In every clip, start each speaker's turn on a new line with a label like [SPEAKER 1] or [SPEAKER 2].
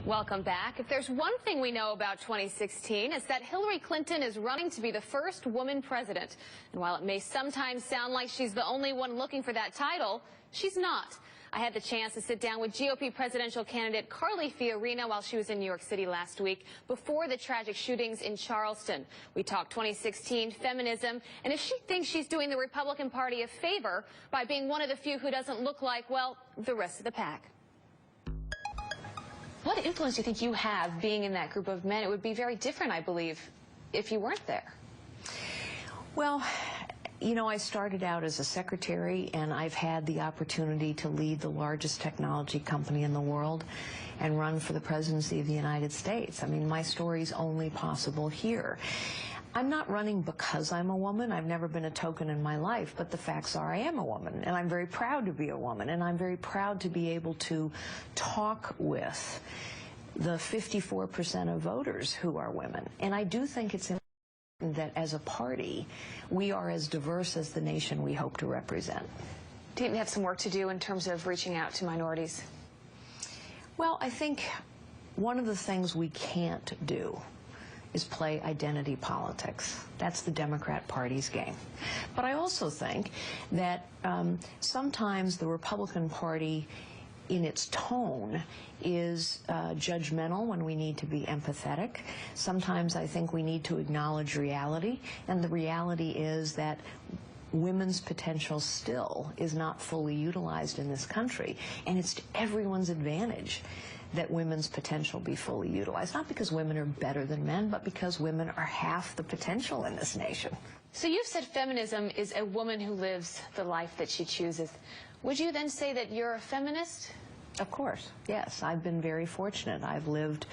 [SPEAKER 1] Welcome back. If there's one thing we know about 2016, it's that Hillary Clinton is running to be the first woman president. And while it may sometimes sound like she's the only one looking for that title, she's not. I had the chance to sit down with GOP presidential candidate Carly Fiorina while she was in New York City last week before the tragic shootings in Charleston. We talked 2016 feminism and if she thinks she's doing the Republican Party a favor by being one of the few who doesn't look like, well, the rest of the pack. What influence do you think you have being in that group of men? It would be very different, I believe, if you weren't there.
[SPEAKER 2] Well, you know, I started out as a secretary, and I've had the opportunity to lead the largest technology company in the world and run for the presidency of the United States. I mean, my story's only possible here. I'm not running because I'm a woman. I've never been a token in my life, but the facts are I am a woman, and I'm very proud to be a woman, and I'm very proud to be able to talk with the 54% of voters who are women. And I do think it's important that as a party, we are as diverse as the nation we hope to represent.
[SPEAKER 1] Do you think we have some work to do in terms of reaching out to minorities?
[SPEAKER 2] Well, I think one of the things we can't do is play identity politics. That's the Democrat Party's game. But I also think that sometimes the Republican Party, in its tone, is judgmental when we need to be empathetic. Sometimes I think we need to acknowledge reality, and the reality is that women's potential still is not fully utilized in this country, and it's to everyone's advantage that women's potential be fully utilized. Not because women are better than men, but because women are half the potential in this nation.
[SPEAKER 1] So you've said feminism is a woman who lives the life that she chooses. Would you then say that you're a feminist?
[SPEAKER 2] Of course, yes. I've been very fortunate. I've lived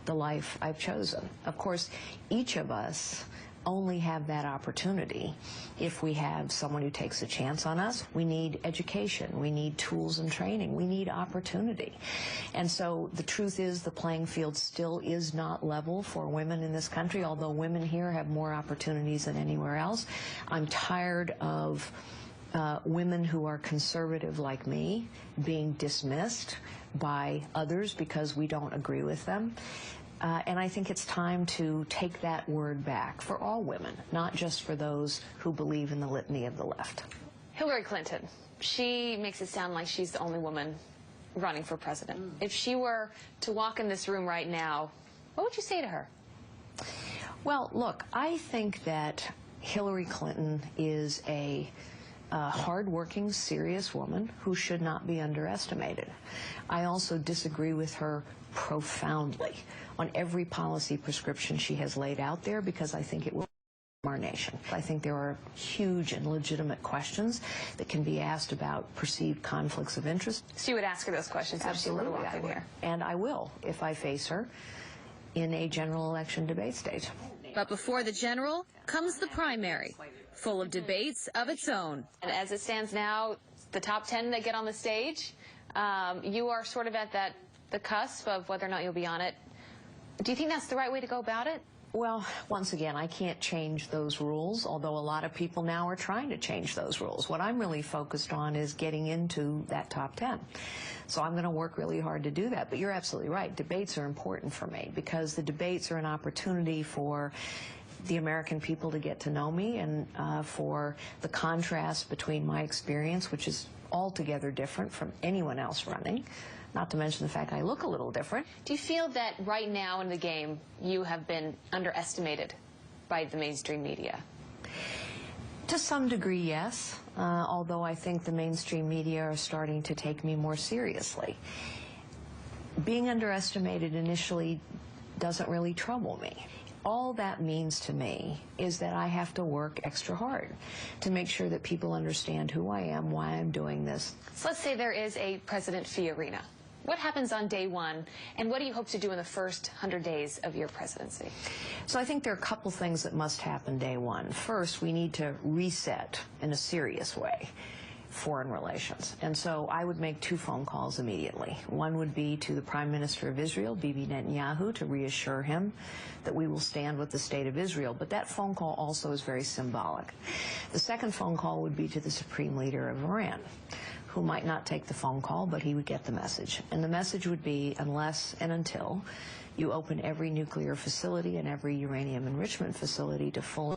[SPEAKER 2] the life I've chosen. Of course, each of us only have that opportunity if we have someone who takes a chance on us. We need education, we need tools and training, we need opportunity. And so the truth is the playing field still is not level for women in this country, although women here have more opportunities than anywhere else. I'm tired of women who are conservative like me being dismissed by others because we don't agree with them. And I think it's time to take that word back for all women, not just for those who believe in the litany of the left.
[SPEAKER 1] Hillary Clinton, she makes it sound like she's the only woman running for president. If she were to walk in this room right now, what would you say to her?
[SPEAKER 2] Well, look, I think that Hillary Clinton is a hard-working, serious woman who should not be underestimated. I also disagree with her profoundly on every policy prescription she has laid out there because I think it will harm our nation. I think there are huge and legitimate questions that can be asked about perceived conflicts of interest.
[SPEAKER 1] So you would ask her those questions?
[SPEAKER 2] Absolutely, I would. And I will if I face her in a general election debate stage.
[SPEAKER 3] But before the general comes the primary, full of debates of its own.
[SPEAKER 1] And as it stands now, the top 10 that get on the stage, you are sort of at the cusp of whether or not you'll be on it. Do you think that's the right way to go about it?
[SPEAKER 2] Well, once again, I can't change those rules, although a lot of people now are trying to change those rules. What I'm really focused on is getting into that top 10. So I'm going to work really hard to do that. But you're absolutely right. Debates are important for me because the debates are an opportunity for the American people to get to know me and for the contrast between my experience, which is altogether different from anyone else running, not to mention the fact I look a little different.
[SPEAKER 1] Do you feel that right now in the game you have been underestimated by the mainstream media?
[SPEAKER 2] To some degree, yes, although I think the mainstream media are starting to take me more seriously. Being underestimated initially doesn't really trouble me. All that means to me is that I have to work extra hard to make sure that people understand who I am, why I'm doing this.
[SPEAKER 1] So let's say there is a President Fiorina. What happens on day one, and what do you hope to do in the first 100 days of your presidency?
[SPEAKER 2] So I think there are a couple things that must happen day one. First, we need to reset in a serious way foreign relations. And so I would make 2 phone calls immediately. One would be to the Prime Minister of Israel, Bibi Netanyahu, to reassure him that we will stand with the State of Israel. But that phone call also is very symbolic. The second phone call would be to the Supreme Leader of Iran, who might not take the phone call, but he would get the message. And the message would be, unless and until you open every nuclear facility and every uranium enrichment facility to full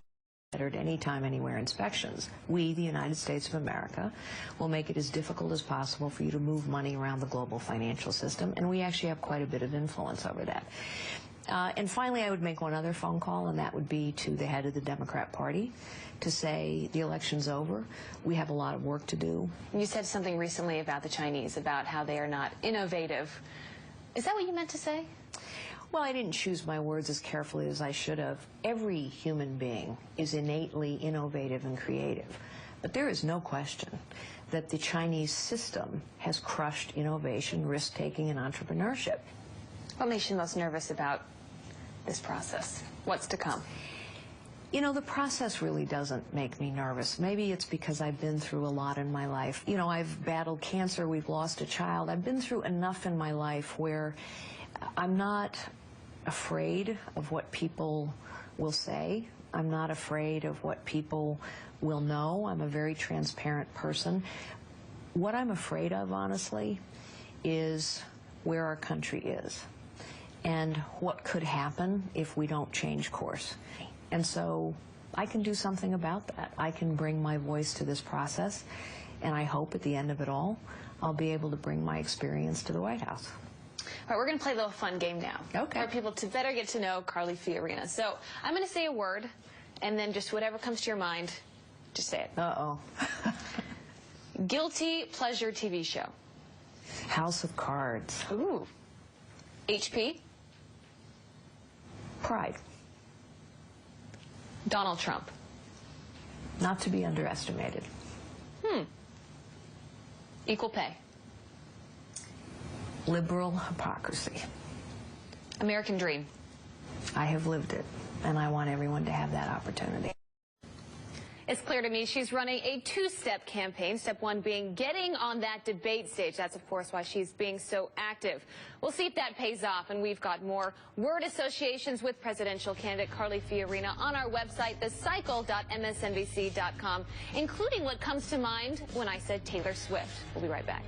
[SPEAKER 2] at any time, anywhere inspections, we, the United States of America, will make it as difficult as possible for you to move money around the global financial system, and we actually have quite a bit of influence over that. And finally, I would make one other phone call, and that would be to the head of the Democrat Party to say the election's over. We have a lot of work to do.
[SPEAKER 1] You said something recently about the Chinese, about how they are not innovative. Is that what you meant to say?
[SPEAKER 2] Well, I didn't choose my words as carefully as I should have. Every human being is innately innovative and creative. But there is no question that the Chinese system has crushed innovation, risk-taking, and entrepreneurship.
[SPEAKER 1] What makes you most nervous about this process? What's to come?
[SPEAKER 2] You know, the process really doesn't make me nervous. Maybe it's because I've been through a lot in my life. You know, I've battled cancer, we've lost a child. I've been through enough in my life where I'm not afraid of what people will say. I'm not afraid of what people will know. I'm a very transparent person. What I'm afraid of, honestly, is where our country is and what could happen if we don't change course. And so I can do something about that. I can bring my voice to this process, and I hope at the end of it all, I'll be able to bring my experience to the White House.
[SPEAKER 1] All right, we're going to play a little fun game now.
[SPEAKER 2] Okay.
[SPEAKER 1] For people to better get to know Carly Fiorina. So I'm going to say a word, and then just whatever comes to your mind, just say it.
[SPEAKER 2] Uh-oh.
[SPEAKER 1] Guilty pleasure TV show.
[SPEAKER 2] House of Cards.
[SPEAKER 1] Ooh. HP.
[SPEAKER 2] Pride.
[SPEAKER 1] Donald Trump.
[SPEAKER 2] Not to be underestimated.
[SPEAKER 1] Equal pay.
[SPEAKER 2] Liberal hypocrisy.
[SPEAKER 1] American dream.
[SPEAKER 2] I have lived it, and I want everyone to have that opportunity.
[SPEAKER 1] It's clear to me she's running a two-step campaign. Step one being getting on that debate stage. That's, of course, why she's being so active. We'll see if that pays off, and we've got more word associations with presidential candidate Carly Fiorina on our website, thecycle.msnbc.com, including what comes to mind when I said Taylor Swift. We'll be right back.